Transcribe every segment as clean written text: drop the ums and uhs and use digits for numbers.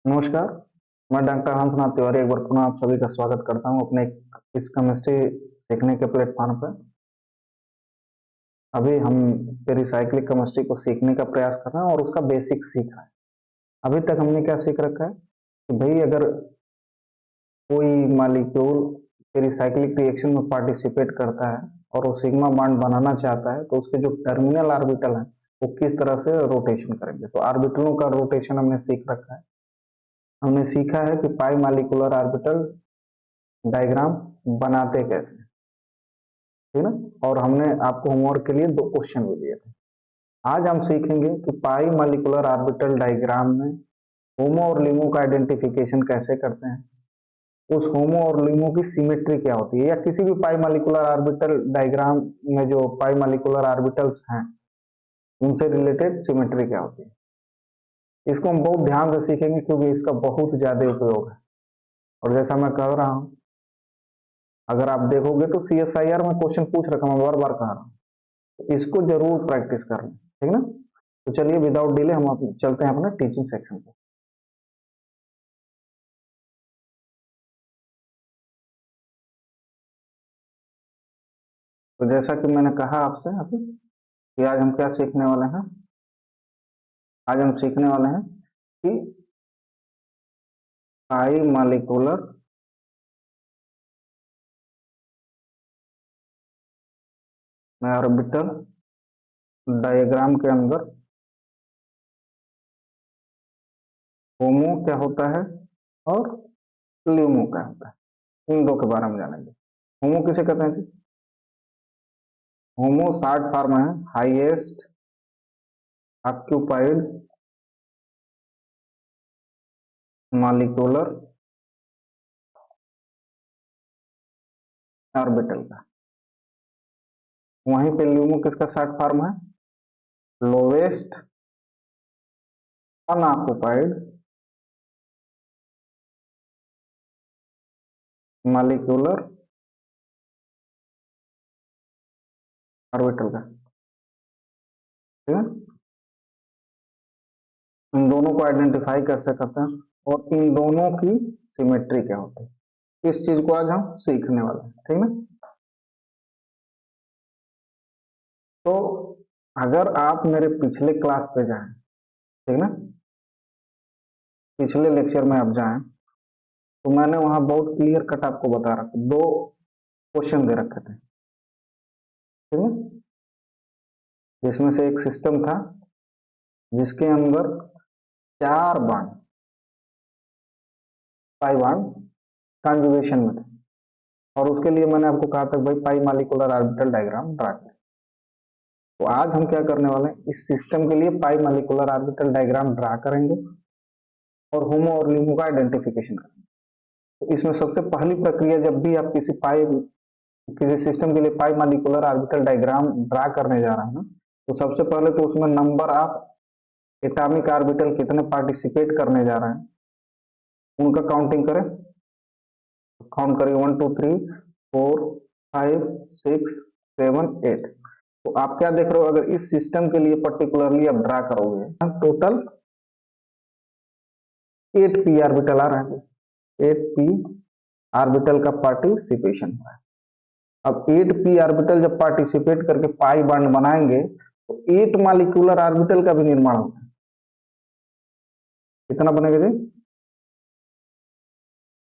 नमस्कार। मैं डॉक्टर हंसनाथ तिवारी एक बार पुनः आप सभी का स्वागत करता हूं अपने इस केमिस्ट्री सीखने के प्लेटफॉर्म पर। अभी हम पेरिसाइक्लिक केमिस्ट्री को सीखने का प्रयास कर रहे हैं और उसका बेसिक सीखा है। अभी तक हमने क्या सीख रखा है कि भाई अगर कोई मॉलिक्यूल पेरिसाइक्लिक रिएक्शन में पार्टिसिपेट करता है और वो सिग्मा बॉन्ड बनाना चाहता है तो उसके जो टर्मिनल ऑर्बिटल हैं वो किस तरह से रोटेशन करेंगे। तो ऑर्बिटलों का रोटेशन हमने सीख रखा है। हमने सीखा है कि पाई मॉलिक्यूलर ऑर्बिटल डायग्राम बनाते कैसे, ठीक ना। और हमने आपको होमवर्क के लिए दो क्वेश्चन भी दिए थे। आज हम सीखेंगे कि पाई मॉलिक्यूलर ऑर्बिटल डायग्राम में होमो और लिमो का आइडेंटिफिकेशन कैसे करते हैं, उस होमो और लिमो की सिमेट्री क्या होती है, या किसी भी पाई मॉलिक्यूलर ऑर्बिटल डायग्राम में जो पाई मॉलिक्यूलर ऑर्बिटल्स हैं उनसे रिलेटेड सिमेट्री क्या होती है। इसको हम बहुत ध्यान से सीखेंगे क्योंकि इसका बहुत ज्यादा उपयोग है। और जैसा मैं कह रहा हूं, अगर आप देखोगे तो CSIR में क्वेश्चन पूछ रखा, मैं बार बार कह रहा हूँ, इसको जरूर प्रैक्टिस करना, ठीक ना। तो चलिए विदाउट डिले हम चलते हैं अपना टीचिंग सेक्शन पे। तो जैसा कि मैंने कहा आपसे अभी कि आज हम क्या सीखने वाले हैं। आज हम सीखने वाले हैं कि पाई मॉलिक्यूलर ऑर्बिटल डायग्राम के अंदर होमो क्या होता है और ल्यूमो क्या होता है, इन दो के बारे में जानेंगे। होमो किसे कहते हैं जी? होमो शॉर्ट फॉर्म है हाईएस्ट ऑक्यूपाइड मॉलिक्यूलर ऑर्बिटल का। वहीं पे ल्यूमो किसका शॉर्ट फॉर्म है? लोवेस्ट अनऑक्युपाइड मॉलिक्यूलर ऑर्बिटल का, ठीक है। इन दोनों को आइडेंटिफाई कैसे करते हैं और इन दोनों की सिमेट्री क्या होती है, इस चीज को आज हम सीखने वाले हैं, ठीक ना। तो अगर आप मेरे पिछले क्लास पे जाएं, ठीक ना, पिछले लेक्चर में आप जाएं तो मैंने वहां बहुत क्लियर कट आपको बता रखा, दो क्वेश्चन दे रखे थे, ठीक है। जिसमें से एक सिस्टम था जिसके अंदर चार बाण पाई बाण कॉन्जुगेशन में थे और उसके लिए मैंने आपको कहा था भाई पाई मॉलिक्यूलर ऑर्बिटल डायग्राम ड्रा करें। तो आज हम क्या करने वाले हैं, इस सिस्टम के लिए पाई मॉलिक्यूलर ऑर्बिटल डायग्राम ड्रा करेंगे और होमो और लिमो का आइडेंटिफिकेशन करेंगे। तो इसमें सबसे पहली प्रक्रिया, जब भी आप किसी सिस्टम के लिए पाई मॉलिक्यूलर ऑर्बिटल डायग्राम ड्रा करने जा रहे हैं तो सबसे पहले तो उसमें नंबर ऑफ एटॉमिक ऑर्बिटल कितने पार्टिसिपेट करने जा रहे हैं उनका काउंटिंग करें। काउंट करिए 1 2 3 4 5 6 7 8। तो आप क्या देख रहे हो, अगर इस सिस्टम के लिए पर्टिकुलरली आप ड्रा करोगे टोटल 8p ऑर्बिटल आ रहा है, 8p ऑर्बिटल का पार्टिसिपेशन हुआ है। अब 8p ऑर्बिटल जब पार्टिसिपेट करके पाई बॉन्ड बनाएंगे तो 8 मॉलिक्यूलर ऑर्बिटल का भी निर्माण होगा। कितना बनेगा जी?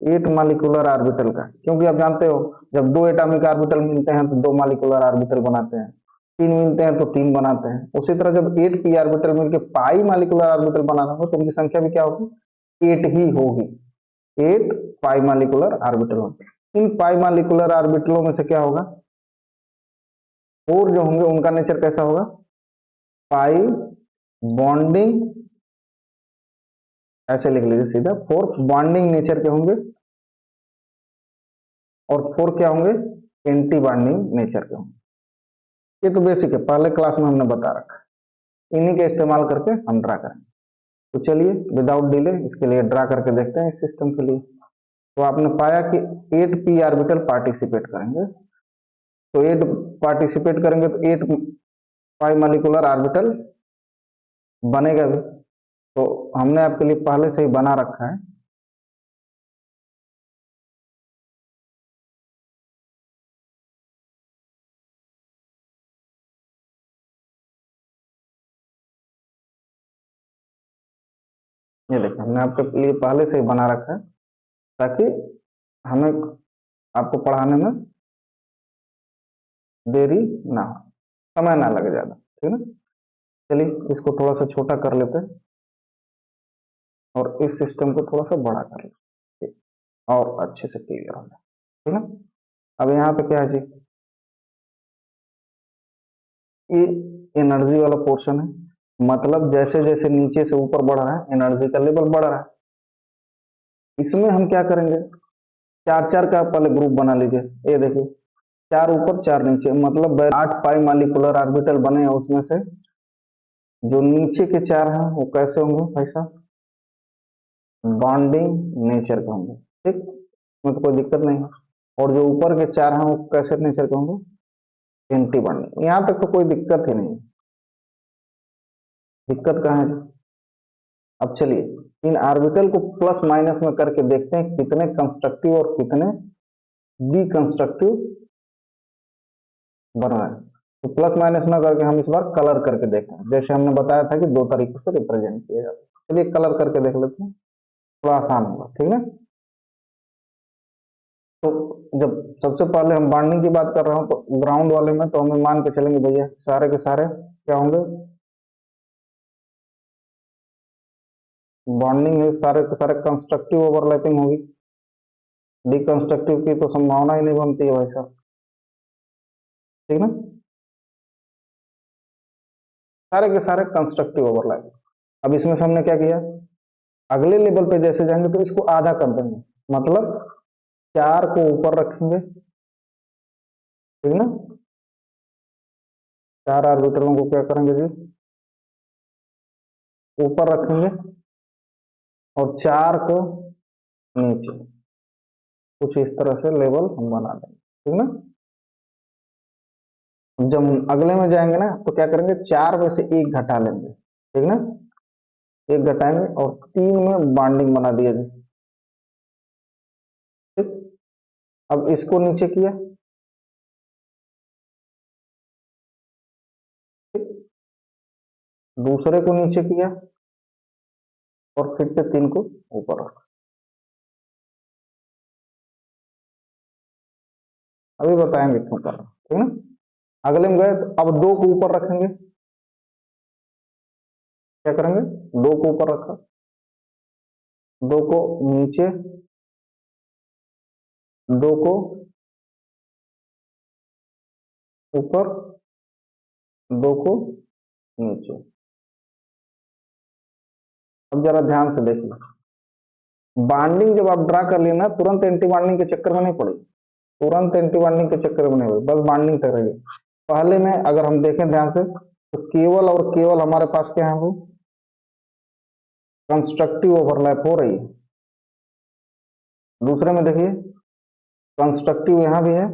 8 मॉलिक्यूलर ऑर्बिटल का, क्योंकि आप जानते हो जब दो एटॉमिक ऑर्बिटल मिलते हैं तो दो मॉलिक्यूलर ऑर्बिटल बनाते हैं, तीन मिलते हैं तो तीन बनाते हैं। उसी तरह जब 8p ऑर्बिटल मिलकर पाई मॉलिक्यूलर ऑर्बिटल बनाना होगा तो उनकी संख्या भी क्या होगी? 8 ही होगी। 8 पाई मॉलिक्यूलर ऑर्बिटल होंगे। इन पाई मॉलिक्यूलर ऑर्बिटलों में से क्या होगा, 4 जो होंगे उनका नेचर कैसा होगा? पाई बॉन्डिंग, ऐसे लिख लीजिए सीधा, 4 बॉन्डिंग नेचर के होंगे और 4 क्या होंगे? एंटी बॉन्डिंग नेचर के होंगे। ये तो बेसिक है, पहले क्लास में हमने बता रखा। इन्हीं के इस्तेमाल करके हम ड्रा करेंगे। तो चलिए विदाउट डिले इसके लिए ड्रा करके देखते हैं इस सिस्टम के लिए। तो आपने पाया कि 8p ऑर्बिटल पार्टिसिपेट करेंगे, तो 8 पार्टिसिपेट करेंगे तो 8 पाई मॉलिक्यूलर ऑर्बिटल बनेगा भी। तो हमने आपके लिए पहले से ही बना रखा है। ये देखिए हमने आपके लिए पहले से ही बना रखा है, ताकि हमें आपको पढ़ाने में देरी ना हो, समय ना लगे ज्यादा, ठीक है ना। चलिए इसको थोड़ा सा छोटा कर लेते हैं और इस सिस्टम को थोड़ा सा बड़ा कर लेते हैं, और अच्छे से क्लियर हो जाए, ठीक है। अब यहाँ पे क्या है जी, ये एनर्जी वाला पोर्शन है, मतलब जैसे जैसे नीचे से ऊपर बढ़ रहा है एनर्जी का लेवल बढ़ रहा है। इसमें हम क्या करेंगे, चार चार का पहले ग्रुप बना लीजिए। ये देखिए, चार ऊपर चार नीचे, मतलब 8 पाई मालिकुलर ऑर्बिटल बने हैं, उसमें से जो नीचे के चार हैं वो कैसे होंगे भाई साहब, बॉन्डिंग नेचर के होंगे, ठीक, उसमें तो कोई दिक्कत नहीं है। और जो ऊपर के चार हैं वो कैसे नेचर के होंगे, एंटी बॉन्डिंग। यहाँ तक तो कोई दिक्कत ही नहीं है, दिक्कत कहाँ है। अब चलिए इन ऑर्बिटल को प्लस माइनस में करके देखते हैं कितने कंस्ट्रक्टिव और कितने डिकंस्ट्रक्टिव बन रहे हैं। तो प्लस माइनस ना करके हम इस बार कलर करके देखते हैं, जैसे हमने बताया था कि दो तरीके से रिप्रेजेंट किया जाता है। चलिए कलर करके देख लेते हैं, थोड़ा आसान होगा, ठीक है। तो जब सबसे पहले हम बॉन्डिंग की बात कर रहा हूं तो ग्राउंड वाले में तो हमें मान के चलेंगे भैया सारे के सारे क्या होंगे, बॉन्डिंग है, सारे के सारे कंस्ट्रक्टिव ओवरलैपिंग होगी। डिकंस्ट्रक्टिव की तो संभावना ही नहीं बनती है भाई साहब, ठीक ना। सारे के सारे कंस्ट्रक्टिव ओवरलैपिंग। अब इसमें से हमने क्या किया, अगले लेवल पे जैसे जाएंगे तो इसको आधा कर देंगे, मतलब चार को ऊपर रखेंगे, ठीक ना। चार ऑर्बिटलों को क्या करेंगे जी, ऊपर रखेंगे, और चार को नीचे, कुछ इस तरह से लेवल हम बना देंगे, ठीक ना। जब अगले में जाएंगे ना तो क्या करेंगे, चार में से एक घटा लेंगे, ठीक ना, एक घटाएंगे और तीन में बॉन्डिंग बना दिया जी, ठीक। अब इसको नीचे किया, ठीक, दूसरे को नीचे किया और फिर से तीन को ऊपर रखा। अभी बताएंगे क्यों कर रहा हूं, ठीक ना। अगले में गए तो अब दो को ऊपर रखेंगे, क्या करेंगे, दो को ऊपर रखा, दो को नीचे, दो को ऊपर, दो को नीचे। अब जरा ध्यान से देखिए, बॉन्डिंग जब आप ड्रा कर लिए ना तुरंत एंटी बॉन्डिंग के चक्कर में नहीं पड़े, तुरंत एंटी बॉन्डिंग के चक्कर में नहीं हुए, बस बॉन्डिंग तक रहिए। पहले में अगर हम देखें ध्यान से तो केवल और केवल हमारे पास क्या है, वो कंस्ट्रक्टिव ओवरलैप हो रही है। दूसरे में देखिए, कंस्ट्रक्टिव यहां भी है,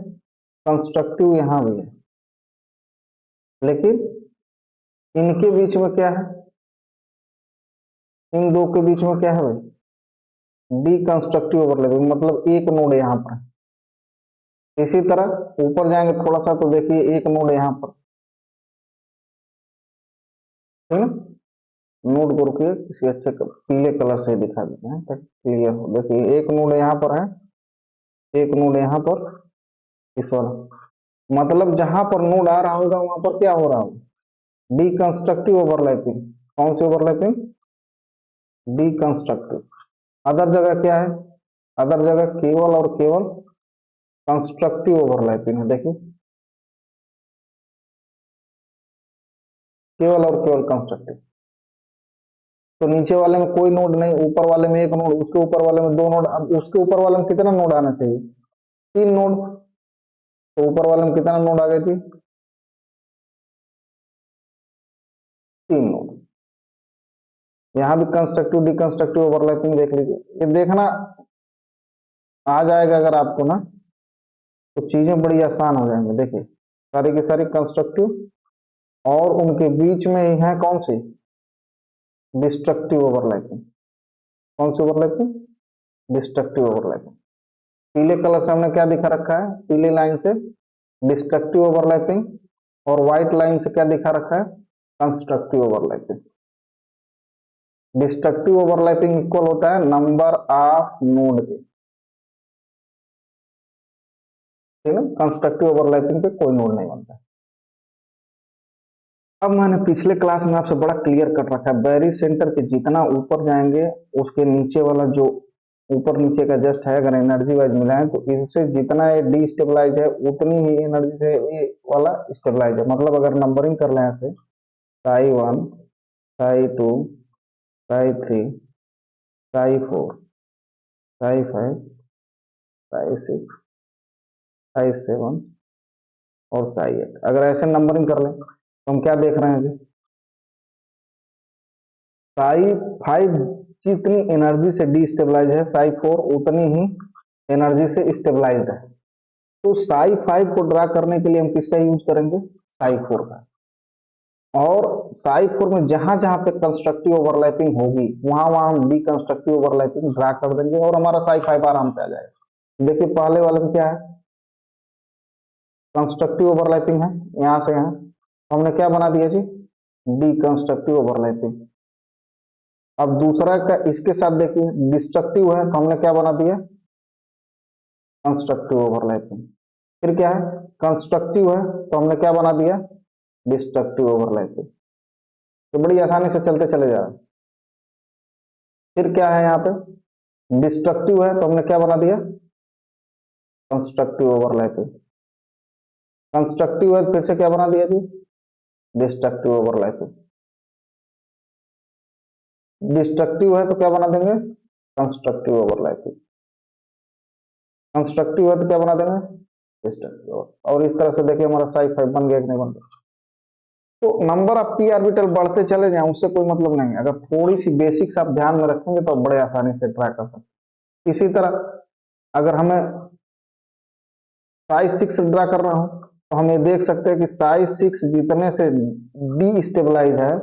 कंस्ट्रक्टिव यहां भी है, लेकिन इनके बीच में क्या है, इन दो के बीच में क्या है भाई, डी कंस्ट्रक्टिव ओवरलैपिंग, मतलब एक नोड यहां पर है। इसी तरह ऊपर जाएंगे थोड़ा सा तो देखिए एक नोड यहां पर, ठीक है ना। नोड को रुकिए किसी अच्छे पीले कलर से दिखा देते हैं ताकि क्लियर हो। देखिए एक नोड यहाँ पर है, एक नोड यहाँ पर, इस वाला, मतलब जहां पर नोड आ रहा होगा वहां पर क्या हो रहा होगा, डिकंस्ट्रक्टिव ओवरलैपिंग। कौन सी ओवरलैपिंग, डिकंस्ट्रक्टिव। अदर जगह क्या है, अदर जगह केवल और केवल कंस्ट्रक्टिव ओवरलैपिंग है। देखिए केवल और केवल कंस्ट्रक्टिव। तो नीचे वाले में कोई नोड नहीं, ऊपर वाले में एक नोड, उसके ऊपर वाले में दो नोड। अब उसके ऊपर वाले में कितना नोड आना चाहिए, तीन नोड। तो ऊपर वाले में कितना नोड आ गए थी, तीन नोड। यहाँ भी कंस्ट्रक्टिव डिकंस्ट्रक्टिव ओवरलैपिंग देख लीजिए, ये देखना आ जाएगा अगर आपको ना तो चीजें बड़ी आसान हो जाएंगी। देखिए सारी की सारी कंस्ट्रक्टिव और उनके बीच में ही है कौन सी, डिस्ट्रक्टिव ओवरलैपिंग। कौन सी ओवरलैपिंग? Destructive overlapping. पीले कलर से हमने क्या दिखा रखा है? पीली लाइन से डिस्ट्रक्टिव ओवरलैपिंग, और व्हाइट लाइन से क्या दिखा रखा है? Constructive overlapping. Destructive overlapping equal होता है नंबर ऑफ नोड के, ठीक है। कंस्ट्रक्टिव ओवरलैपिंग पे कोई नोड नहीं बनता। अब मैंने पिछले क्लास में आपसे बड़ा क्लियर कर रखा है, बैरी सेंटर के जितना ऊपर जाएंगे उसके नीचे वाला जो ऊपर नीचे का जस्ट है, अगर एनर्जी वाइज मिलाएं तो इससे जितना ये डीस्टेबलाइज है उतनी ही एनर्जी से ये वाला स्टेबलाइज है। मतलब अगर नंबरिंग कर लें ऐसे, साई 1, साई 2, साई 3, साई 4, साई 5, साई 6, साई 7 और साई 8, अगर ऐसे नंबरिंग कर लें तो हम क्या देख रहे हैं जी? साई 5 जितनी एनर्जी से डीस्टेबलाइज है, साई 4 उतनी ही एनर्जी से स्टेबलाइज है। तो साई 5 को ड्रा करने के लिए हम किसका यूज करेंगे? साई 4 का। और साई 4 में जहां जहां पे कंस्ट्रक्टिव ओवरलैपिंग होगी वहां वहां हम डीकंस्ट्रक्टिव ओवरलैपिंग ड्रा कर देंगे और हमारा साई 5 आराम से आ जाएगा। देखिए पहले वाले में क्या है? कंस्ट्रक्टिव ओवरलैपिंग है, यहां से यहां हमने क्या बना दिया जी? डीकंस्ट्रक्टिव ओवरलैपिंग। अब दूसरा का इसके साथ देखिए डिस्ट्रक्टिव है तो हमने क्या बना दिया? Constructive overlapping. फिर क्या है? कंस्ट्रक्टिव है तो हमने क्या बना दिया? Destructive overlapping. तो बड़ी आसानी से चलते चले जा रहे हैं। फिर क्या है यहाँ पे? डिस्ट्रक्टिव है तो हमने क्या बना दिया? Constructive overlapping. कंस्ट्रक्टिव है फिर से क्या बना दिया जी? Destructive overlapping. डिस्ट्रक्टिव है तो क्या बना देंगे? Constructive overlapping. कंस्ट्रक्टिव है तो क्या बना देंगे? डिस्ट्रक्टिव। और इस तरह से देखिए हमारा साई 5 बन गया कि नहीं बन गया? तो नंबर ऑफ पी ऑर्बिटल बढ़ते चले जाएं उससे कोई मतलब नहीं है, अगर थोड़ी सी बेसिक्स आप ध्यान में रखेंगे तो बड़े आसानी से ट्रैक कर सकते। इसी तरह अगर हमें साई 6 ड्रा करना हो तो हम ये देख सकते हैं कि साई 6 जितने से डी स्टेबलाइज है,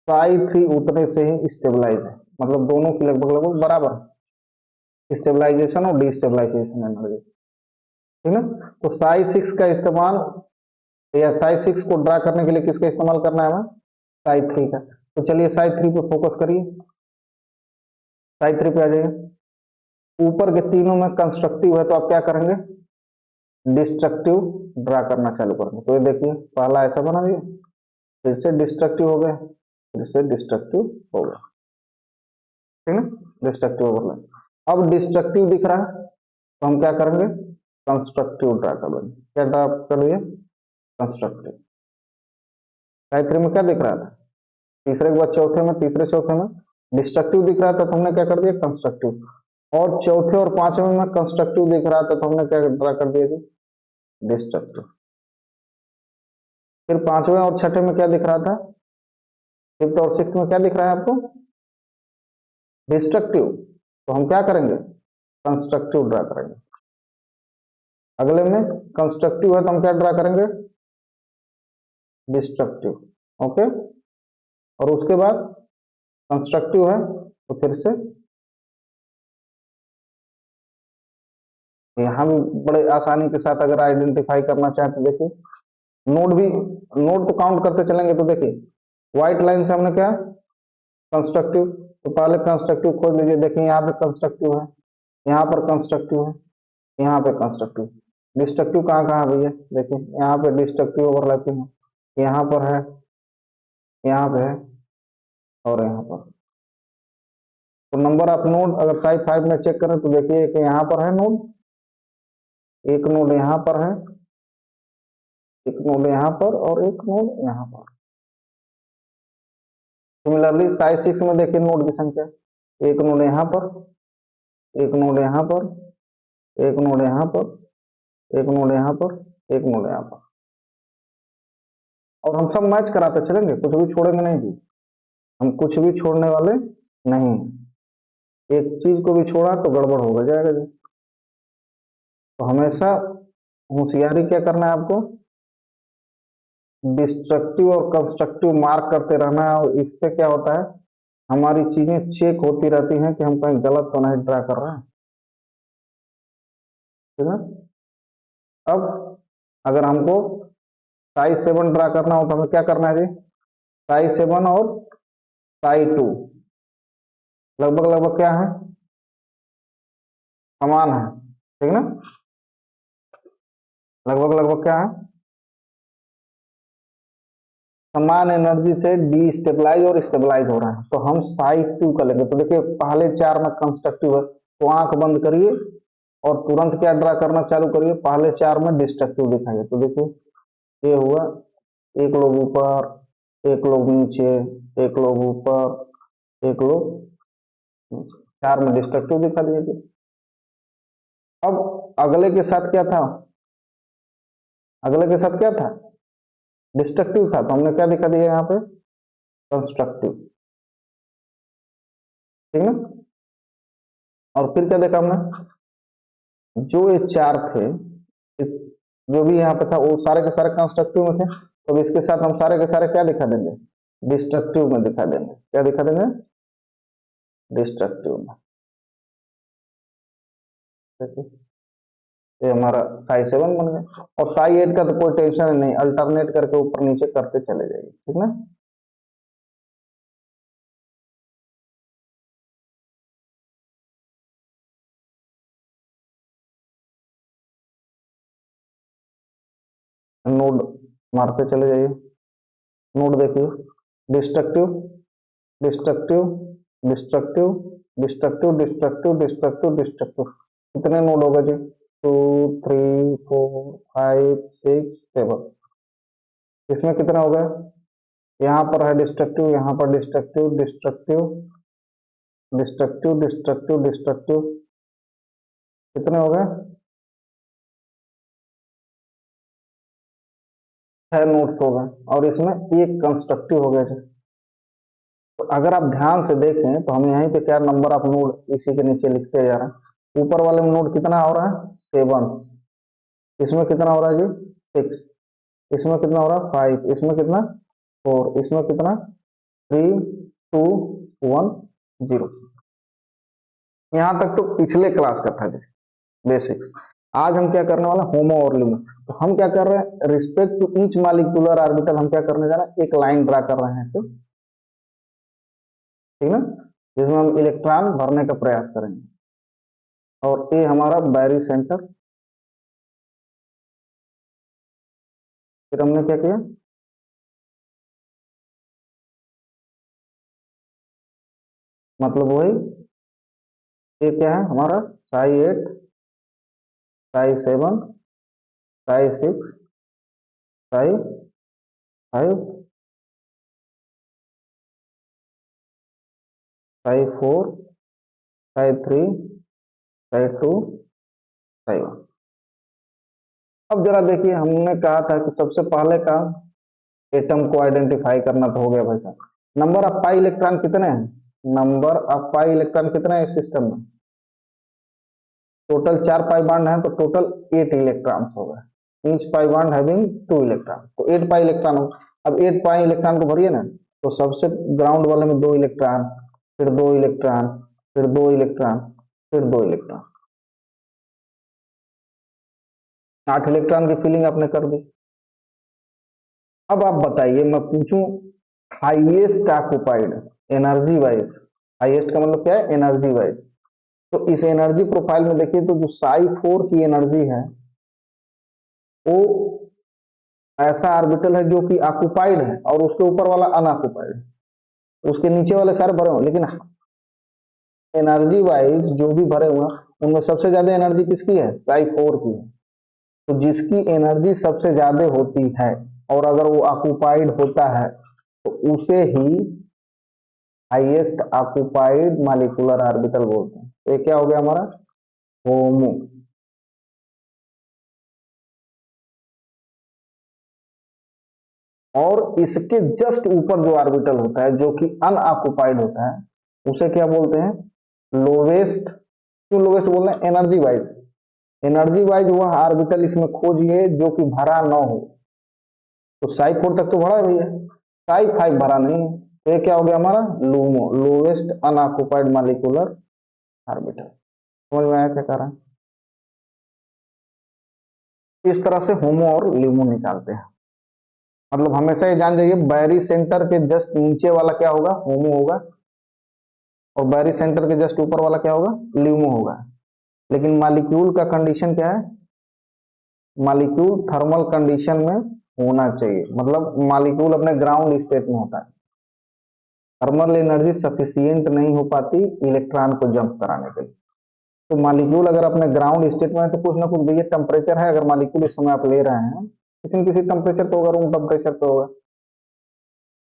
साई 3 उतने से ही स्टेबलाइज है। मतलब दोनों की लगभग लगभग बराबर स्टेबलाइजेशन और डी स्टेबलाइजेशन एनर्जी, ठीक है। तो साई 6 का इस्तेमाल या साई 6 को ड्रा करने के लिए किसका इस्तेमाल करना है हमें? साई 3 का। तो चलिए साई 3 पे फोकस करिए, साई 3 पे आ जाइए। ऊपर के तीनों में कंस्ट्रक्टिव है तो आप क्या करेंगे? डिस्ट्रक्टिव ड्रा करना चालू करेंगे। तो ये देखिए पहला ऐसा बना दिया, फिर से डिस्ट्रक्टिव हो गया, फिर से डिस्ट्रक्टिव हो गया, ठीक है। Destructive overlap. अब डिस्ट्रक्टिव दिख रहा है तो हम क्या करेंगे? कंस्ट्रक्टिव ड्रा कर देंगे। क्या ड्रा कर दिया? कंस्ट्रक्टिव। साई 3 में क्या दिख रहा था? तीसरे के बाद चौथे में, तीसरे चौथे में डिस्ट्रक्टिव दिख रहा था तो हमने क्या कर दिया? कंस्ट्रक्टिव। और चौथे और पांचवें में कंस्ट्रक्टिव दिख रहा था तो हमने क्या ड्रा कर दिया जी? डिस्ट्रक्टिव। फिर पांचवें और छठे में क्या दिख रहा था? फिफ्थ और सिक्स में क्या दिख रहा है आपको? डिस्ट्रक्टिव। तो हम क्या करेंगे? कंस्ट्रक्टिव ड्रा करेंगे। अगले में कंस्ट्रक्टिव है तो हम क्या ड्रा करेंगे? डिस्ट्रक्टिव। ओके। और उसके बाद कंस्ट्रक्टिव है तो फिर से यहां भी बड़े आसानी के साथ अगर आइडेंटिफाई करना चाहें तो देखिए नोड भी, नोड तो काउंट करते चलेंगे तो देखिए व्हाइट लाइन से हमने क्या? कंस्ट्रक्टिव। तो पहले कंस्ट्रक्टिव खोज लीजिए। देखिए यहाँ पे कंस्ट्रक्टिव है, यहाँ पर कंस्ट्रक्टिव है, यहाँ पे कंस्ट्रक्टिव। डिस्ट्रक्टिव कहाँ कहाँ भैया? देखिए यहाँ पे डिस्ट्रक्टिव ओवरलैपिंग है, यहाँ पर है, यहाँ पे है और यहाँ पर। तो नंबर ऑफ नोड अगर साई 5 में चेक करें तो देखिए कि यहाँ पर है नोड, एक नोड यहाँ पर है, एक नोड यहाँ पर और एक नोड यहाँ पर। सिमिलरली साई 6 में देखिए नोड की संख्या, एक नोड यहाँ पर, एक नोड यहाँ पर, एक नोड यहाँ पर, एक नोड यहाँ पर, एक नोड यहाँ पर। और हम सब मैच कराते चलेंगे, कुछ भी छोड़ेंगे नहीं जी। हम कुछ भी छोड़ने वाले नहीं, एक चीज को भी छोड़ा तो गड़बड़ हो जाएगा जी। तो हमेशा होशियारी क्या करना है आपको? डिस्ट्रक्टिव और कंस्ट्रक्टिव मार्क करते रहना है। और इससे क्या होता है? हमारी चीजें चेक होती रहती हैं कि हम कहीं गलत तो नहीं ड्रा कर रहे हैं। ठीक है। अब अगर हमको साई 7 ड्रा करना हो तो हमें क्या करना है जी? साई 7 और साई 2 लगभग लगभग क्या है? समान है। ठीक ना? लगभग लगभग क्या है? समान एनर्जी से डी स्टेबलाइज और स्टेबलाइज हो रहा है। तो हम साई 2 का लेंगे। तो देखिए पहले 4 में कंस्ट्रक्टिव है, तो आंख बंद करिए और तुरंत क्या ड्रा करना चालू करिए, पहले 4 में डिस्ट्रक्टिव दिखाइए। तो देखिए ये हुआ, एक लोग ऊपर, एक लोग नीचे, एक लोग ऊपर, एक लोग नीचे, 4 में डिस्ट्रक्टिव दिखा दिए। अब अगले के साथ क्या था? अगले के साथ क्या था? डिस्ट्रक्टिव था, तो हमने क्या दिखा दिया यहाँ पे? कंस्ट्रक्टिव। ठीक है। और फिर क्या देखा हमने? जो ये 4 थे, जो भी यहाँ पे था वो सारे के सारे कंस्ट्रक्टिव में थे, तो इसके साथ हम सारे के सारे क्या दिखा देंगे? डिस्ट्रक्टिव में दिखा देंगे। क्या दिखा देंगे? डिस्ट्रक्टिव में। ये हमारा साई 7 बन गया। और साई 8 का तो कोई टेंशन नहीं, अल्टरनेट करके ऊपर नीचे करते चले जाइए। ठीक ना? नोड मारते चले जाइए। नोड देखिए, destructive, destructive, destructive, destructive, destructive, destructive, destructive. कितने नोड हो गए जी? 2, 3, 4, 5, 6, 7। इसमें कितने हो गए? यहाँ पर है डिस्ट्रक्टिव, यहाँ पर destructive, destructive, destructive, destructive, destructive. कितने हो गए? 6 नोड्स हो गए, और इसमें एक कंस्ट्रक्टिव हो गया जी। तो अगर आप ध्यान से देखें तो हम यहीं पे क्या नंबर ऑफ नोड इसी के नीचे लिखते जा रहे हैं। ऊपर वाले में नोड कितना हो रहा है? 7। इसमें कितना हो रहा है जी? 6। इसमें कितना हो रहा है? 5। इसमें कितना? 4। इसमें कितना? 3, 2, 1, 0। यहां तक तो पिछले क्लास का था जी, बेसिक्स। आज हम क्या करने वाले? होमो और लिमो। तो हम क्या कर रहे हैं? Respect to each molecular orbital हम क्या करने जा रहे हैं? एक लाइन ड्रा कर रहे हैं ऐसे। ठीक है, जिसमें हम इलेक्ट्रॉन भरने का प्रयास करेंगे। और ये हमारा बैरी सेंटर। फिर हमने क्या किया? मतलब वही, ये क्या है हमारा? साई 8, साई 7, साई 6, साई 5, साई 4, साई 3, साई 2, साई 1। अब जरा देखिए, हमने कहा था कि सबसे पहले काम एटम को आइडेंटिफाई करना, तो हो गया भाई साहब। नंबर ऑफ पाई इलेक्ट्रॉन कितने हैं? नंबर ऑफ पाई इलेक्ट्रॉन कितने हैं इस सिस्टम में? टोटल 4 पाई बॉन्ड है, तो टोटल 8 इलेक्ट्रॉन्स हो गए। Each pi bond having 2 electron, तो 8 पाई इलेक्ट्रॉन हो। अब 8 पाई इलेक्ट्रॉन को भरिए ना, तो सबसे ग्राउंड वाले में 2 इलेक्ट्रॉन, फिर 2 इलेक्ट्रॉन, फिर 2 इलेक्ट्रॉन, फिर 2 इलेक्ट्रॉन। 8 इलेक्ट्रॉन की फिलिंग आपने कर दी। अब आप बताइए, मैं पूछूं highest occupied energy wise. Highest का मतलब क्या है? Energy wise. तो इस एनर्जी प्रोफाइल में देखिए, तो जो साई 4 की एनर्जी है वो ऐसा ऑर्बिटल है जो कि ऑक्युपाइड है, और उसके ऊपर वाला अनऑक्युपाइड है। उसके नीचे वाले सारे भरे हुए, लेकिन एनर्जी वाइज जो भी भरे हुए हैं उनमें सबसे ज्यादा एनर्जी किसकी है? साई 4 की है। तो जिसकी एनर्जी सबसे ज्यादा होती है और अगर वो ऑक्युपाइड होता है, तो उसे ही हाईएस्ट ऑक्युपाइड मॉलिक्यूलर ऑर्बिटल बोलते हैं। तो ये क्या हो गया हमारा? होमो। और इसके जस्ट ऊपर जो ऑर्बिटल होता है जो कि अनऑक्युपाइड होता है, उसे क्या बोलते हैं? लोवेस्ट। क्यों लोवेस्ट बोल रहे हैं? Energy wise. एनर्जी वाइज वह ऑर्बिटल इसमें खोजिए जो कि भरा ना हो। तो साई 4 तक तो भरा है भैया, साई 5 भरा नहीं है। तो ये क्या हो गया हमारा LUMO, lowest unoccupied molecular orbital. समझ में आया क्या कर रहा है? इस तरह से होमो और ल्यूमो निकालते हैं। मतलब हमेशा ये जान जाइए, बैरी सेंटर के जस्ट नीचे वाला क्या होगा, होमो होगा, और बैरी सेंटर के जस्ट ऊपर वाला क्या होगा, ल्यूमो होगा। लेकिन मॉलिक्यूल का कंडीशन क्या है, मॉलिक्यूल थर्मल कंडीशन में होना चाहिए, मतलब मॉलिक्यूल अपने ग्राउंड स्टेट में होता है। थर्मल एनर्जी सफिशियंट नहीं हो पाती इलेक्ट्रॉन को जंप कराने के लिए। तो मॉलिक्यूल अगर अपने ग्राउंड स्टेट में है तो कुछ ना कुछ भैया टेम्परेचर है, अगर मॉलिक्यूल इस समय आप ले रहे हैं किसी न किसी टेम्परेचर पे होगा, रूम टेम्परेचर पे होगा,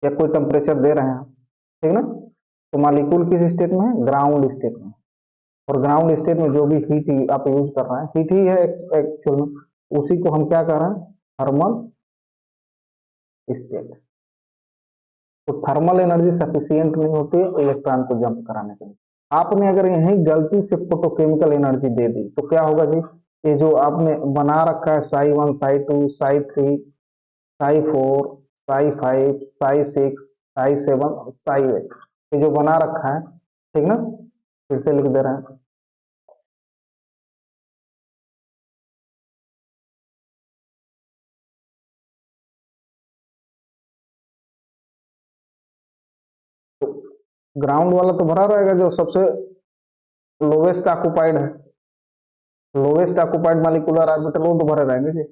या कोई टेम्परेचर दे रहे हैं आप, ठीक ना। तो मॉलिक्यूल किस स्टेट में है, ग्राउंड स्टेट में। और ग्राउंड स्टेट में जो भी हीट आप यूज कर रहे हैं, हीट ही है एक्चुअल में, उसी को हम क्या कर रहे हैं, थर्मल स्टेट। तो थर्मल एनर्जी सफिशियंट नहीं होती है इलेक्ट्रॉन को जंप कराने के लिए। आपने अगर यही गलती से फोटोकेमिकल एनर्जी दे दी तो क्या होगा जी, ये जो आपने बना रखा है साई 1 साई 2 साई 3 साई 4 साई 5 साई 6 साई 7 साई 8, ये जो बना रखा है, ठीक ना, फिर से लिख दे रहे हैं। तो ग्राउंड वाला तो भरा रहेगा, जो सबसे लोवेस्ट ऑक्युपाइड है, लोवेस्ट ऑक्युपाइड मॉलिक्यूलर ऑर्बिटल, वो तो भरे रहेंगे जी।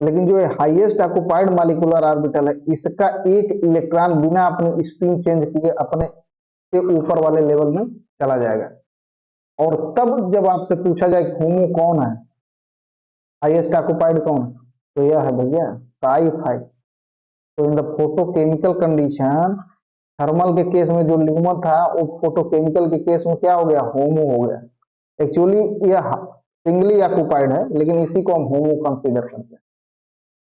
लेकिन जो हाईएस्ट ऑक्युपाइड मॉलिक्यूलर ऑर्बिटल है, इसका एक इलेक्ट्रॉन बिना अपनी स्पिन चेंज किए अपने से ऊपर वाले लेवल में चला जाएगा। और तब जब आपसे पूछा जाए होमो कौन है, हाईएस्ट ऑक्युपाइड कौन है, तो यह है भैया साई 5। तो in the photochemical condition, thermal के केस में जो ल्यूमन था वो फोटोकेमिकल के केस में क्या हो गया, होमो हो गया। एक्चुअली यह सिंगली ऑक्युपाइड है, लेकिन इसी को हम होमो कंसीडर करते हैं।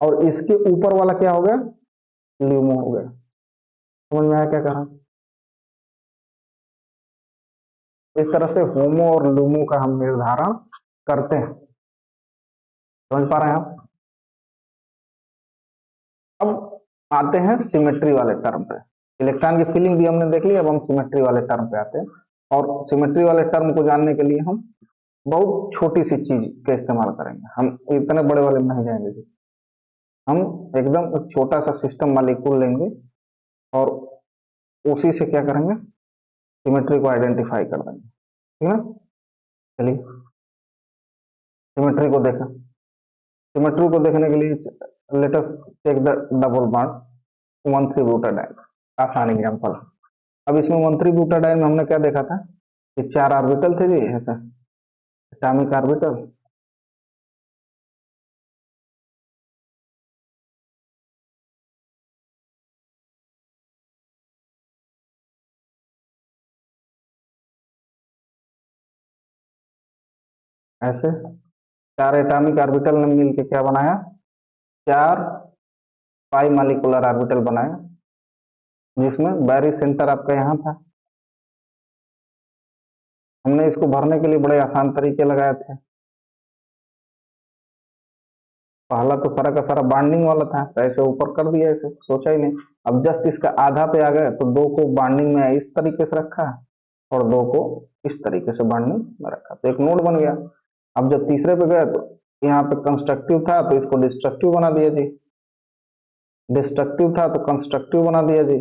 और इसके ऊपर वाला क्या हो गया, ल्यूमो हो गया। समझ में आया क्या कहा? इस तरह से होमो और लूमो का हम निर्धारण करते हैं। समझ पा रहे हैं आप? अब आते हैं सिमेट्री वाले टर्म पे। इलेक्ट्रॉन की फीलिंग भी हमने देख ली, अब हम सिमेट्री वाले टर्म पे आते हैं। और सिमेट्री वाले टर्म को जानने के लिए हम बहुत छोटी सी चीज का इस्तेमाल करेंगे, हम इतने बड़े वाले में नहीं जाएंगे जी। हम एकदम एक छोटा सा सिस्टम मॉलिक्यूल लेंगे और उसी से क्या करेंगे, सिमेट्री को आइडेंटिफाई कर देंगे, ठीक है। चलिए सिमेट्री को देखें। सिमेट्री को देखने के लिए let us take the double bond 1,3 butadiene, आसान एग्जांपल। अब इसमें 1,3 ब्यूटाडाइन में हमने क्या देखा था कि 4 ऑर्बिटल थे जी, ऐसा एटॉमिक ऑर्बिटल। ऐसे 4 एटॉमिक ऑर्बिटल ने मिलकर क्या बनाया, 4 पाई मालिकुलर ऑर्बिटल बनाया, जिसमें बैरी सेंटर आपका यहाँ था। हमने इसको भरने के लिए बड़े आसान तरीके लगाए थे। पहला तो सारा का सारा बाइंडिंग वाला था, तो ऐसे ऊपर कर दिया, ऐसे सोचा ही नहीं। अब जस्ट इसका आधा पे आ गए तो दो को बाइंडिंग में इस तरीके से रखा और दो को इस तरीके से बाइंडिंग में रखा, तो एक नोड बन गया। अब जब तीसरे पे गए तो यहाँ पे कंस्ट्रक्टिव था तो इसको डिस्ट्रक्टिव बना दिया जी, डिस्ट्रक्टिव था तो कंस्ट्रक्टिव बना दिया जी,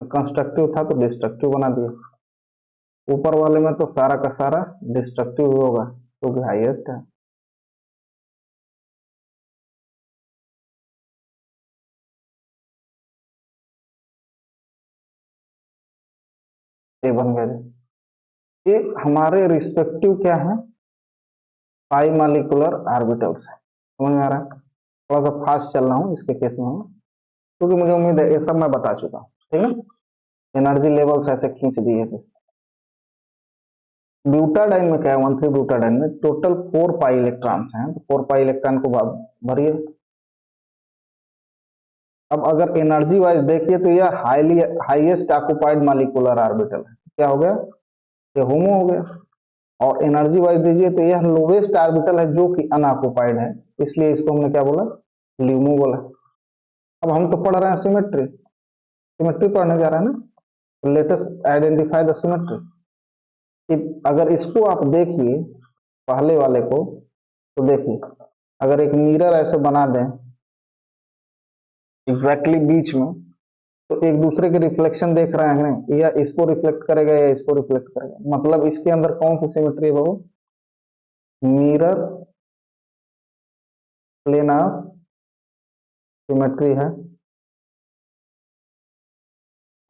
कंस्ट्रक्टिव था तो डिस्ट्रक्टिव बना दिया। ऊपर वाले में तो सारा का सारा डिस्ट्रक्टिव होगा क्योंकि तो हाईएस्ट है। ये बन गया जी। ये हमारे रिस्पेक्टिव क्या है, पाई मालिकुलर ऑर्बिटल्स है। समझ में आ रहा है? थोड़ा सा फास्ट चल रहा हूँ इसके केस में, क्योंकि मुझे उम्मीद है ये सब मैं बता चुका हूँ, ठीक है। एनर्जी लेवल्स ऐसे खींच दिए थे। ब्यूटाडाइन में क्या है, 1,3 ब्यूटाडाइन में टोटल 4 पाई इलेक्ट्रॉन्स हैं, तो 4 पाई इलेक्ट्रॉन को भरिए। अब अगर एनर्जी वाइज देखिए तो यह highly highest occupied molecular orbital है, क्या हो गया, ये होमो हो गया। और एनर्जी वाइज दीजिए तो यह लोवेस्ट ऑर्बिटल है जो कि अनऑक्युपाइड है, इसलिए इसको हमने क्या बोला, ल्यूमो बोला। अब हम तो पढ़ रहे हैं सिमेट्री, सिमेट्री पढ़ने जा रहा है ना, लेटेस्ट आइडेंटिफाई द सिमेट्री। कि अगर इसको आप देखिए पहले वाले को, तो देखिए अगर एक मिरर ऐसे बना दें एग्जैक्टली बीच में, तो एक दूसरे के रिफ्लेक्शन देख रहे हैं, या इसको रिफ्लेक्ट करेगा या इसको रिफ्लेक्ट करेगा, मतलब इसके अंदर कौन सी सिमेट्री है वो, मिरर प्लेन ऑफ सिमेट्री है।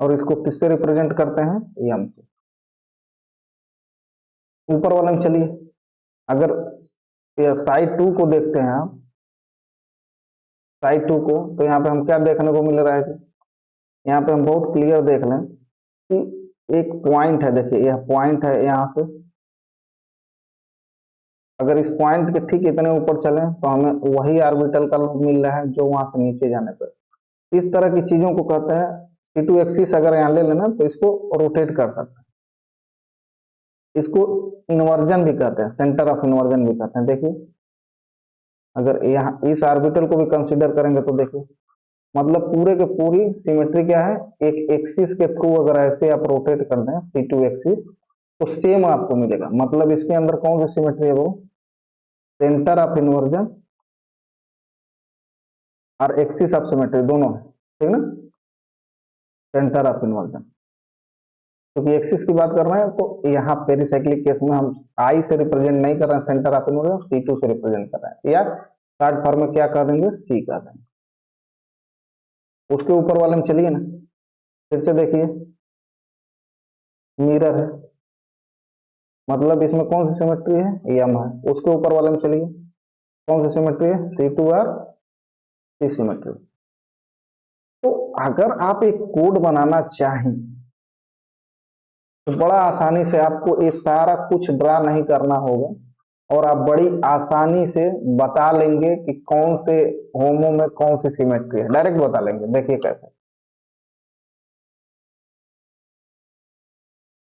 और इसको किससे रिप्रेजेंट करते हैं, एम से। ऊपर वाले में चलिए, अगर साइड टू को देखते हैं आप, साइड टू को, तो यहाँ पे हम क्या देखने को मिल रहा है कि यहाँ पे हम बहुत क्लियर देख लें कि एक पॉइंट है, देखिए यह पॉइंट है यहाँ से, अगर इस पॉइंट के ठीक इतने ऊपर चले तो हमें वही ऑर्बिटल का लोब मिल रहा है जो वहां से नीचे जाने पर। इस तरह की चीजों को कहते हैं C2 एक्सिस। अगर यहाँ ले लेना तो इसको रोटेट कर सकते हैं, इसको इन्वर्जन भी कहते हैं, सेंटर ऑफ इन्वर्जन भी कहते हैं। देखिए अगर यहाँ इस ऑर्बिटल को भी कंसीडर करेंगे तो देखिए, मतलब पूरे के पूरी सिमेट्री क्या है, एक एक्सिस के थ्रू अगर ऐसे आप रोटेट कर दें C2 एक्सिस, तो सेम आपको मिलेगा। मतलब इसके अंदर कौन सी सिमेट्री है वो, सेंटर ऑफ इन्वर्जन और एक्सिस ऑफ सिमेट्री दोनों है, ठीक ना, सेंटर ऑफ इन्वर्जन। क्योंकि एक्सिस की बात कर रहे हैं तो यहाँ पेरिसाइक्लिक केस में हम आई से रिप्रेजेंट नहीं कर रहे हैं सेंटर ऑफ इन्वर्जन, C2 से रिप्रेजेंट कर रहे हैं, या शॉर्ट फॉर्म में क्या कर देंगे, सी कर देंगे। उसके ऊपर वाले में चलिए ना, फिर से देखिए मिरर है, मतलब इसमें कौन सी सिमेट्री है, एम है। उसके ऊपर वाले में चलिए, कौन सी सिमेट्री है, C2 और सी सिमेट्री। तो अगर आप एक कोड बनाना चाहें तो बड़ा आसानी से आपको ये सारा कुछ ड्रा नहीं करना होगा, और आप बड़ी आसानी से बता लेंगे कि कौन से होमो में कौन सी सिमेट्री है, डायरेक्ट बता लेंगे। देखिए कैसे,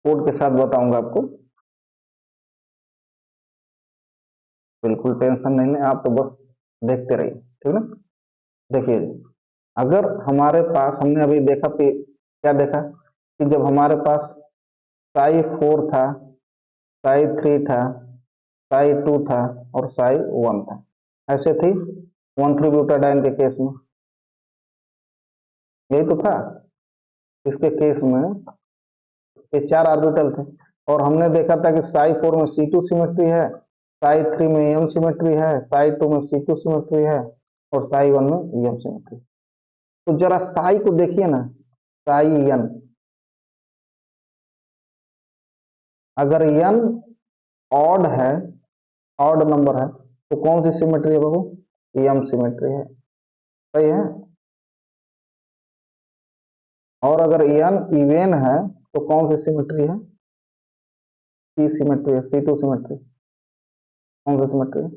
कोड के साथ बताऊंगा आपको, बिल्कुल टेंशन नहीं लें आप, तो बस देखते रहिए, ठीक ना। देखिए अगर हमारे पास, हमने अभी देखा कि क्या देखा कि जब हमारे पास साई 4 था, साई 3 था, साई 2 था और साई 1 था, ऐसे थी 1,3-ब्यूटाडाइन के केस में, यही तो था। इसके केस में ये 4 ऑर्बिटल थे, और हमने देखा था कि साई 4 में C2 सिमेट्री है, साई 3 में एम सिमेट्री है, साई 2 में C2 सिमेट्री है, और साई 1 में एम सिमेट्री। तो जरा साई को देखिए ना, साई एन, अगर एन ऑड है, ऑड नंबर है, तो कौन सी सिमेट्री है बाबू, एम सिमेट्री है, सही है। और अगर एन इवेन है तो कौन सी सिमेट्री है, सी सिमेट्री है, C2 सिमेट्री। कौन सी सिमेट्री है,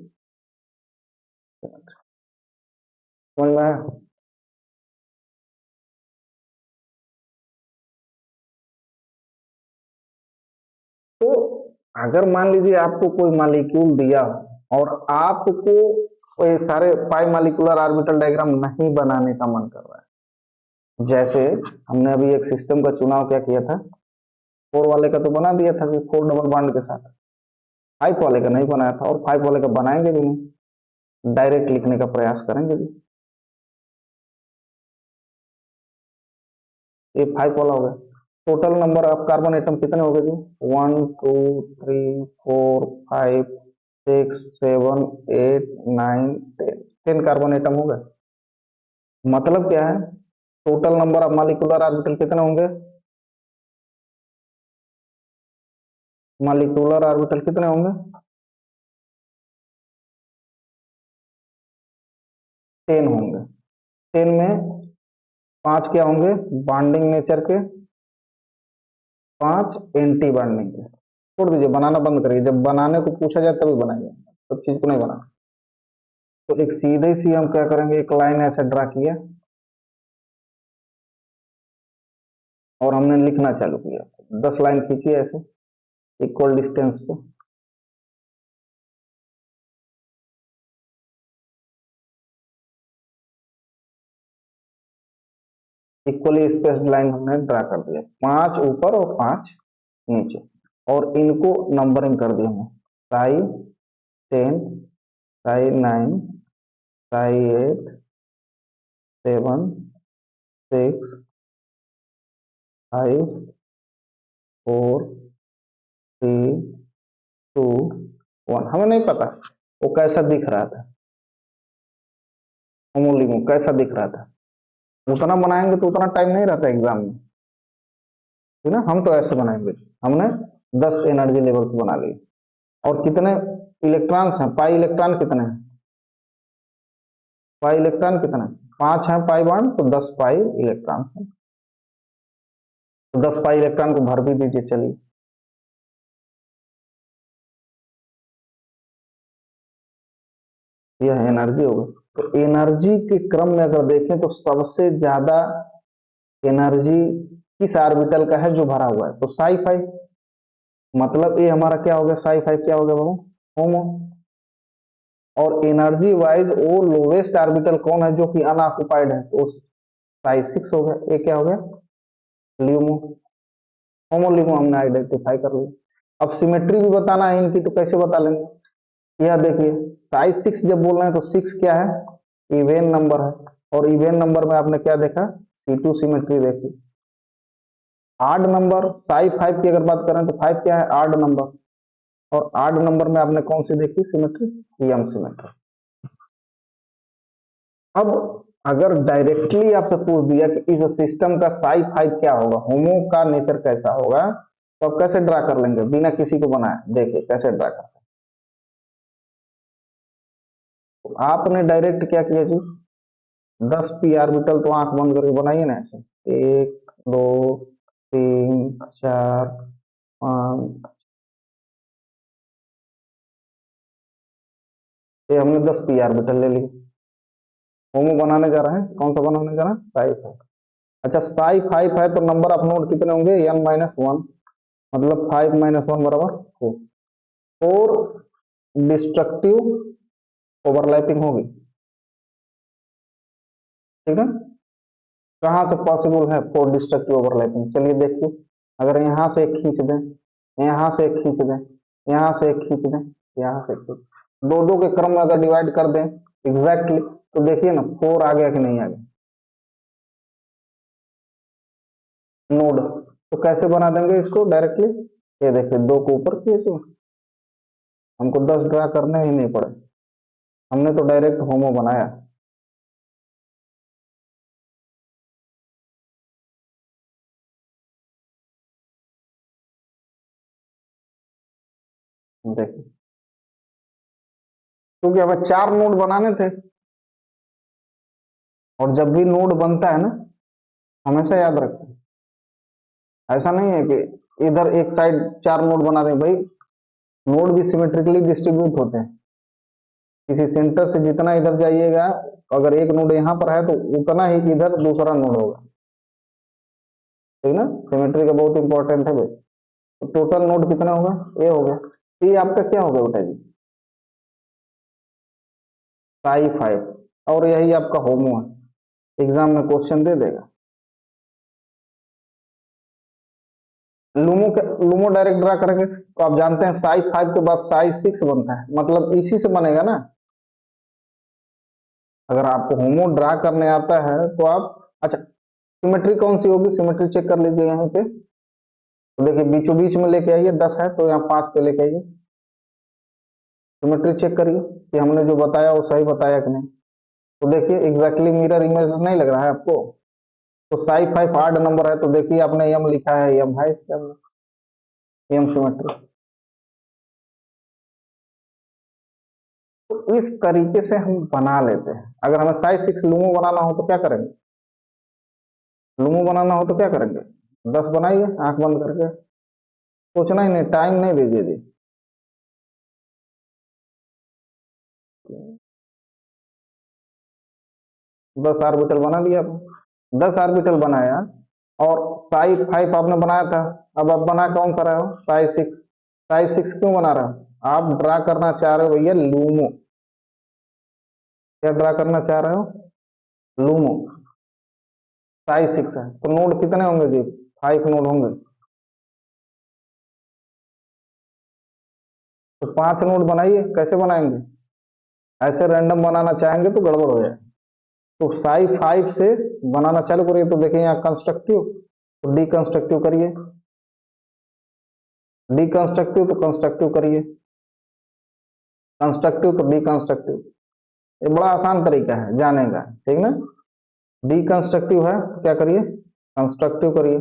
समझ में आया। तो अगर मान लीजिए आपको कोई मालिक्यूल दिया हो और आपको ये सारे पाई मालिकुलर ऑर्बिटल डायग्राम नहीं बनाने का मन कर रहा है, जैसे हमने अभी एक सिस्टम का चुनाव क्या किया था, 4 वाले का तो बना दिया था कि 4 डबल बॉन्ड के साथ, 5 वाले का नहीं बनाया था, और 5 वाले का बनाएंगे भी नहीं, डायरेक्ट लिखने का प्रयास करेंगे भी। ये 5 वाला हो गया। Total number of carbon atom कितने हो गए जी, 1 2 3 4 5 6 7 8 9 10, 10 कार्बन एटम हो गए। मतलब क्या है, total number of molecular orbital कितने होंगे, मालिकुलर ऑर्बिटल कितने होंगे, 10 होंगे। 10 में 5 क्या होंगे, बॉन्डिंग नेचर के, 5 एंटी बॉन्डिंग के। छोड़ दीजिए, बनाना बंद करिए, जब बनाने को पूछा जाए तभी बनाइए, सब चीज को नहीं बनाना। तो एक सीधे सी हम क्या करेंगे, एक लाइन ऐसे ड्रा किया और हमने लिखना चालू किया, 10 लाइन खींची ऐसे इक्वल डिस्टेंस पे। इक्वली स्पेस्ड लाइन हमने ड्रा कर दिया, 5 ऊपर और 5 नीचे, और इनको नंबरिंग कर दिया हमने, साई 10, साई 9, साई 8, 7, 6, 5, 4, 3, 2, 1। हमें नहीं पता वो कैसा दिख रहा था, होमोलिमो कैसा दिख रहा था, उतना बनाएंगे तो उतना टाइम नहीं रहता एग्जाम में, ठीक ना। हम तो ऐसे बनाएंगे, हमने 10 एनर्जी लेवल्स बना लिए, और कितने इलेक्ट्रॉन्स हैं, पाई इलेक्ट्रॉन कितने हैं, पाई इलेक्ट्रॉन कितने हैं, 5 है पाई बॉन्ड, तो 10 पाई इलेक्ट्रॉन्स हैं, तो 10 पाई इलेक्ट्रॉन को भर भी दीजिए। चलिए, यह एनर्जी होगी। तो एनर्जी के क्रम में अगर देखें तो सबसे ज्यादा एनर्जी किस ऑर्बिटल का है जो भरा हुआ है, तो साई 5, मतलब ये हमारा क्या हो गया, साई 5 क्या हो गया बाबू, होमो। और एनर्जी वाइज वो लोवेस्ट ऑर्बिटल कौन है जो कि अनऑक्युपाइड है, तो साई 6 हो गया, ये क्या हो गया, ल्यूमो। होमोल्यूमो हमने आइडेंटिफाई कर लिया। अब सिमेट्री भी बताना है इनकी, तो कैसे बता लेंगे, यह देखिए साई 6 जब बोल रहे हैं तो 6 क्या है, इवेन नंबर है, और इवेन नंबर में आपने क्या देखा, C2 सिमेट्री देखी। आड नंबर साई 5 की अगर बात करें तो 5 क्या है, आड नंबर, और आड नंबर में आपने कौन सी देखी सिमेट्री, एम सिमेट्री। अब अगर डायरेक्टली आपसे पूछ दिया कि इस सिस्टम का साई 5 क्या होगा, होमो का नेचर कैसा होगा, तो आप कैसे ड्रा कर लेंगे बिना किसी को बनाए, देखिए कैसे ड्रा करते हैं। तो आपने डायरेक्ट क्या किया जी, 10 पी ऑर्बिटल तो आंख बंद करके बनाइए ना ऐसे, 1, 2, 3, 4, 5, ये हमने 10 पी ऑर्बिटल ले ली। होमो बनाने जा रहे हैं, कौन सा बनाने जा रहे हैं, साई 5। अच्छा साई 5 है तो नंबर ऑफ नोड कितने होंगे, n-1, मतलब 5 - 1 बराबर 4। 4 डिस्ट्रक्टिव ओवरलैपिंग होगी, ठीक है। कहां से पॉसिबल है 4 डिस्ट्रक्टिव ओवरलैपिंग, चलिए देखिए, अगर यहां से एक खींच दें, यहां से एक खींच दें, यहां से एक खींच दें, यहां से एक खींच, दो दो के क्रम में अगर डिवाइड कर दें एग्जैक्टली, तो देखिए ना 4 आ गया कि नहीं आ गया नोड। तो कैसे बना देंगे इसको डायरेक्टली, ये देखिए 2 को ऊपर किए, तो हमको 10 ड्रा करने ही नहीं पड़े, हमने तो डायरेक्ट होमो बनाया। देखिए, क्योंकि हमें 4 नोड बनाने थे, और जब भी नोड बनता है ना, हमेशा याद रखें, ऐसा नहीं है कि इधर एक साइड 4 नोड बना दें भाई, नोड भी सिमेट्रिकली डिस्ट्रीब्यूट होते हैं, किसी सेंटर से जितना इधर जाइएगा, अगर एक नोड यहाँ पर है तो उतना ही इधर दूसरा नोड होगा, ठीक ना। सिमेट्री का बहुत इंपॉर्टेंट है भाई। तो टोटल नोड कितना होगा, ये हो गया, ये आपका क्या होगा बेटा जी, साई 5, और यही आपका होमो है, एग्जाम में क्वेश्चन दे देगा। लूमो के लूमो डायरेक्ट ड्रा करेंगे तो आप जानते हैं साई 5 के बाद साई 6 बनता है, मतलब इसी से बनेगा ना। अगर आपको होमो ड्रा करने आता है तो आप, अच्छा सिमेट्री कौन सी होगी, सिमेट्री चेक कर लीजिए यहाँ पे, तो देखिए बीचों बीच में लेके आइए, 10 है तो यहाँ 5 पे लेके आइए, सिमेट्री चेक करिए कि हमने जो बताया वो सही बताया कि नहीं। तो देखिए एग्जैक्टली मिरर इमेज नहीं लग रहा है आपको, तो साई 5 आड नंबर है, तो देखिए आपने एम लिखा है, एम है इसके अंदर, एम सिमेट्री। तो इस तरीके से हम बना लेते हैं। अगर हमें साई 6 लूमो बनाना हो तो क्या करेंगे, लूमो बनाना हो तो क्या करेंगे, 10 बनाइए आंख बंद करके, सोचना ही नहीं, टाइम नहीं दीजिए जी। 10 ऑर्बिटल बना दिया आपने, 10 ऑर्बिटल बनाया, और साई 5 आपने बनाया था, अब आप बना कौन सा रहे हो, साई 6। साई 6 क्यों बना रहे हो, आप ड्रा करना चाह रहे हो भैया लूमो, क्या ड्रा करना चाह रहे हो, लूमो। साइज 6 है तो नोड कितने होंगे जी? 5 नोड होंगे। तो 5 नोड बनाइए, कैसे बनाएंगे? ऐसे रैंडम बनाना चाहेंगे तो गड़बड़ हो जाए। तो साइज 5 से बनाना चालू करिए। तो देखिए यहाँ कंस्ट्रक्टिव, तो डी कंस्ट्रक्टिव करिए, डी कंस्ट्रक्टिव तो कंस्ट्रक्टिव करिए, कंस्ट्रक्टिव तो डी कंस्ट्रक्टिव। ये बड़ा आसान तरीका है जाने का, ठीक ना? डी कंस्ट्रक्टिव है तो क्या करिए? कंस्ट्रक्टिव करिए,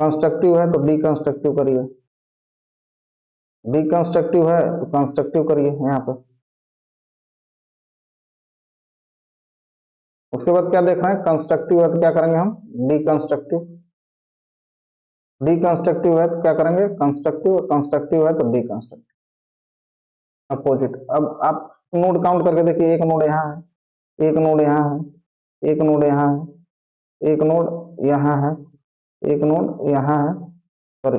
कंस्ट्रक्टिव है तो डी कंस्ट्रक्टिव करिए, डी कंस्ट्रक्टिव है तो कंस्ट्रक्टिव करिए यहाँ पे। उसके बाद क्या देख रहे हैं? कंस्ट्रक्टिव है तो क्या करेंगे हम? डी कंस्ट्रक्टिव, डी कंस्ट्रक्टिव है तो क्या करेंगे? कंस्ट्रक्टिव, कंस्ट्रक्टिव है तो डी कंस्ट्रक्टिव, अपोजिट। अब आप नोड काउंट करके देखिए, एक नोड यहाँ है, एक नोड यहाँ है, एक नोड यहाँ है, एक नोड यहाँ है, एक नोड यहाँ है, सॉरी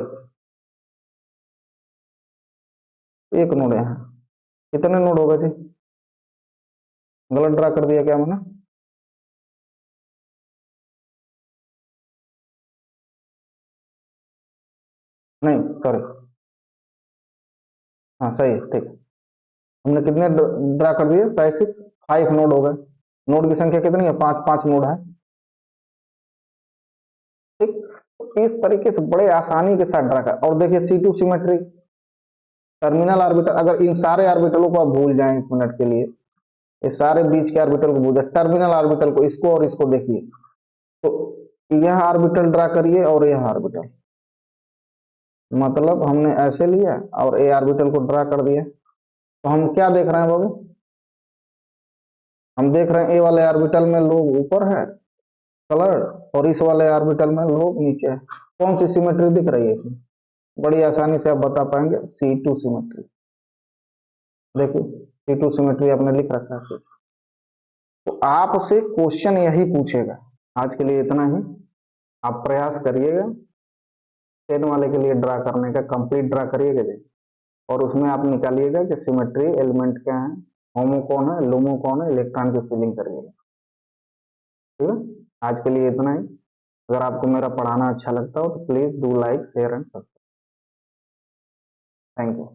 एक नोड यहाँ। कितने नोड हो गए जी? गलत ड्रा कर दिया क्या मैंने? नहीं सॉरी, हाँ सही है, ठीक है। हमने कितने ड्रा कर दिए? साइज 6, 5 नोड हो गए। नोड की संख्या कितनी है? 5, 5 नोड है, ठीक। तो इस तरीके से बड़े आसानी के साथ ड्रा कर। और देखिए C2 सिमेट्री, टर्मिनल आर्बिटल, अगर इन सारे आर्बिटलों को आप भूल जाएं 1 मिनट के लिए, ये सारे बीच के आर्बिटल को भूल जाए, टर्मिनल आर्बिटल को, इसको और इसको देखिए। तो यह आर्बिटल ड्रा करिए और यह आर्बिटल, मतलब हमने ऐसे लिया और ए आर्बिटल को ड्रा कर दिया। तो हम क्या देख रहे हैं बाबू? हम देख रहे हैं ए वाले ऑर्बिटल में लोग ऊपर है कलर, और इस वाले ऑर्बिटल में लोग नीचे है। कौन सी सिमेट्री दिख रही है इसमें? बड़ी आसानी से आप बता पाएंगे, C2 सिमेट्री। देखिए C2 सिमेट्री आपने लिख रखा है। तो आपसे क्वेश्चन यही पूछेगा। आज के लिए इतना ही। आप प्रयास करिएगा 10 वाले के लिए ड्रा करने का, कंप्लीट ड्रा करिएगा जी। और उसमें आप निकालिएगा कि सिमेट्री एलिमेंट क्या है, होमो कौन है, लुमो कौन है, इलेक्ट्रॉन की फिलिंग करिएगा। ठीक है, आज के लिए इतना ही। अगर आपको मेरा पढ़ाना अच्छा लगता हो तो please do like share and subscribe. Thank you.